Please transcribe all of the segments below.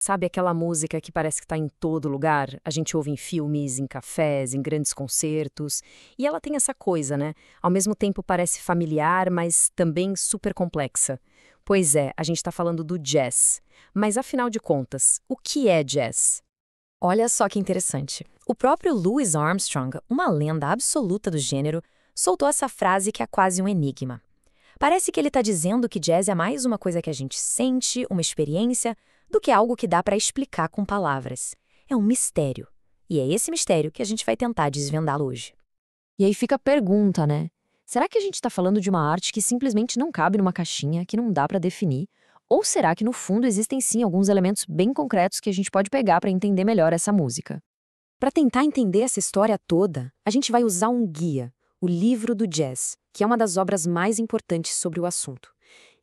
Sabe aquela música que parece que está em todo lugar? A gente ouve em filmes, em cafés, em grandes concertos. E ela tem essa coisa, né? Ao mesmo tempo parece familiar, mas também super complexa. Pois é, a gente está falando do jazz. Mas afinal de contas, o que é jazz? Olha só que interessante. O próprio Louis Armstrong, uma lenda absoluta do gênero, soltou essa frase que é quase um enigma. Parece que ele está dizendo que jazz é mais uma coisa que a gente sente, uma experiência, do que algo que dá para explicar com palavras. É um mistério. E é esse mistério que a gente vai tentar desvendá-lo hoje. E aí fica a pergunta, né? Será que a gente está falando de uma arte que simplesmente não cabe numa caixinha, que não dá para definir? Ou será que no fundo existem sim alguns elementos bem concretos que a gente pode pegar para entender melhor essa música? Para tentar entender essa história toda, a gente vai usar um guia, o Livro do Jazz, que é uma das obras mais importantes sobre o assunto.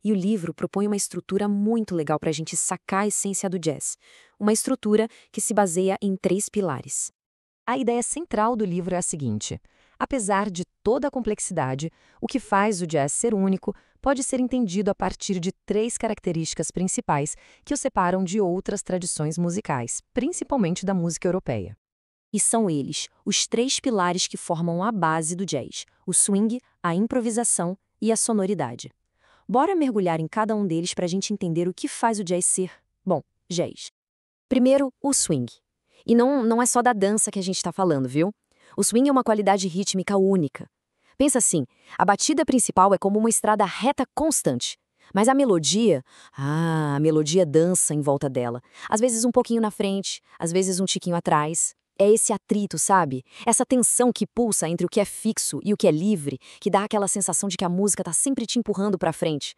E o livro propõe uma estrutura muito legal para a gente sacar a essência do jazz. Uma estrutura que se baseia em 3 pilares. A ideia central do livro é a seguinte: apesar de toda a complexidade, o que faz o jazz ser único pode ser entendido a partir de 3 características principais que o separam de outras tradições musicais, principalmente da música europeia. E são eles, os 3 pilares que formam a base do jazz: o swing, a improvisação e a sonoridade. Bora mergulhar em cada um deles para a gente entender o que faz o jazz ser, bom, jazz. Primeiro, o swing. E não é só da dança que a gente está falando, viu? O swing é uma qualidade rítmica única. Pensa assim, a batida principal é como uma estrada reta constante. Mas a melodia dança em volta dela. Às vezes um pouquinho na frente, às vezes um tiquinho atrás. É esse atrito, sabe? Essa tensão que pulsa entre o que é fixo e o que é livre, que dá aquela sensação de que a música está sempre te empurrando para frente.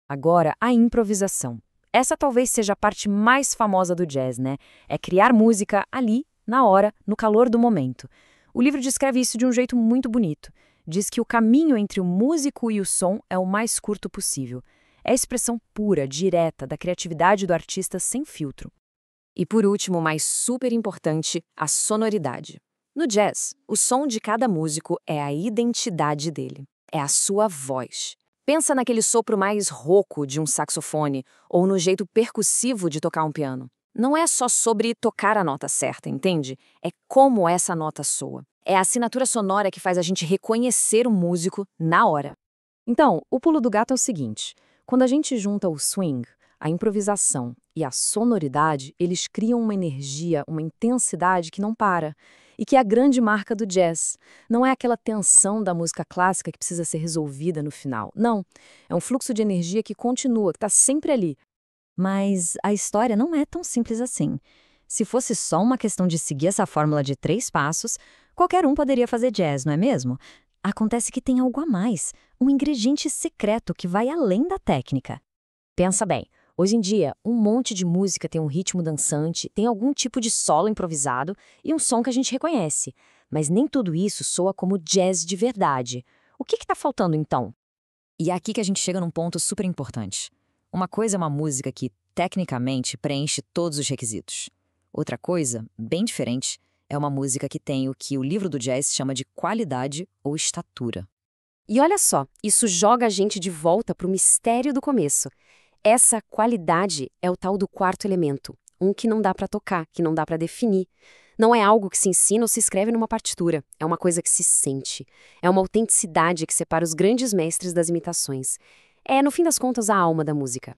Agora, a improvisação. Essa talvez seja a parte mais famosa do jazz, né? É criar música ali, na hora, no calor do momento. O livro descreve isso de um jeito muito bonito. Diz que o caminho entre o músico e o som é o mais curto possível. É a expressão pura, direta, da criatividade do artista sem filtro. E por último, mas super importante, a sonoridade. No jazz, o som de cada músico é a identidade dele, é a sua voz. Pensa naquele sopro mais rouco de um saxofone ou no jeito percussivo de tocar um piano. Não é só sobre tocar a nota certa, entende? É como essa nota soa. É a assinatura sonora que faz a gente reconhecer o músico na hora. Então, o pulo do gato é o seguinte: quando a gente junta o swing, a improvisação e a sonoridade, eles criam uma energia, uma intensidade que não para, e que é a grande marca do jazz. Não é aquela tensão da música clássica que precisa ser resolvida no final. Não, é um fluxo de energia que continua, que está sempre ali. Mas a história não é tão simples assim. Se fosse só uma questão de seguir essa fórmula de 3 passos, qualquer um poderia fazer jazz, não é mesmo? Acontece que tem algo a mais, um ingrediente secreto que vai além da técnica. Pensa bem. Hoje em dia, um monte de música tem um ritmo dançante, tem algum tipo de solo improvisado e um som que a gente reconhece. Mas nem tudo isso soa como jazz de verdade. O que está faltando então? E é aqui que a gente chega num ponto super importante. Uma coisa é uma música que, tecnicamente, preenche todos os requisitos. Outra coisa, bem diferente, é uma música que tem o que o livro do jazz chama de qualidade ou estatura. E olha só, isso joga a gente de volta para o mistério do começo. Essa qualidade é o tal do quarto elemento, um que não dá para tocar, que não dá para definir. Não é algo que se ensina ou se escreve numa partitura, é uma coisa que se sente. É uma autenticidade que separa os grandes mestres das imitações. É, no fim das contas, a alma da música.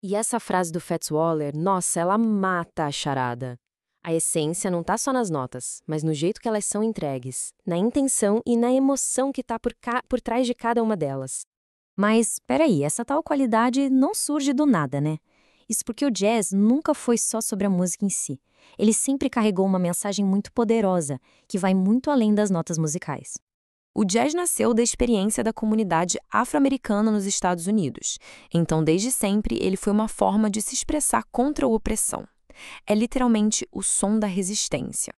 E essa frase do Fats Waller, nossa, ela mata a charada. A essência não tá só nas notas, mas no jeito que elas são entregues, na intenção e na emoção que tá por trás de cada uma delas. Mas, peraí, essa tal qualidade não surge do nada, né? Isso porque o jazz nunca foi só sobre a música em si. Ele sempre carregou uma mensagem muito poderosa, que vai muito além das notas musicais. O jazz nasceu da experiência da comunidade afro-americana nos Estados Unidos. Então, desde sempre, ele foi uma forma de se expressar contra a opressão. É literalmente o som da resistência.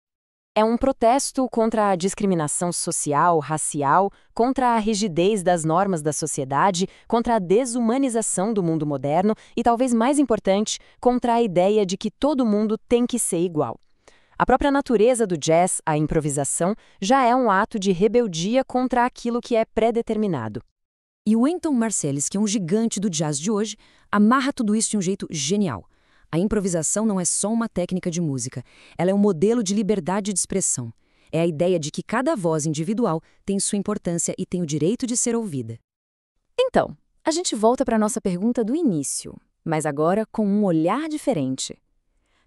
É um protesto contra a discriminação social, racial, contra a rigidez das normas da sociedade, contra a desumanização do mundo moderno e, talvez mais importante, contra a ideia de que todo mundo tem que ser igual. A própria natureza do jazz, a improvisação, já é um ato de rebeldia contra aquilo que é pré-determinado. E o Wynton Marsalis, que é um gigante do jazz de hoje, amarra tudo isso de um jeito genial. A improvisação não é só uma técnica de música, ela é um modelo de liberdade de expressão. É a ideia de que cada voz individual tem sua importância e tem o direito de ser ouvida. Então, a gente volta para a nossa pergunta do início, mas agora com um olhar diferente.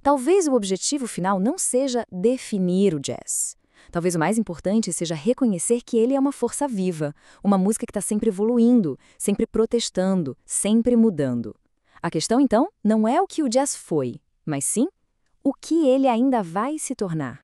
Talvez o objetivo final não seja definir o jazz. Talvez o mais importante seja reconhecer que ele é uma força viva, uma música que está sempre evoluindo, sempre protestando, sempre mudando. A questão, então, não é o que o jazz foi, mas sim o que ele ainda vai se tornar.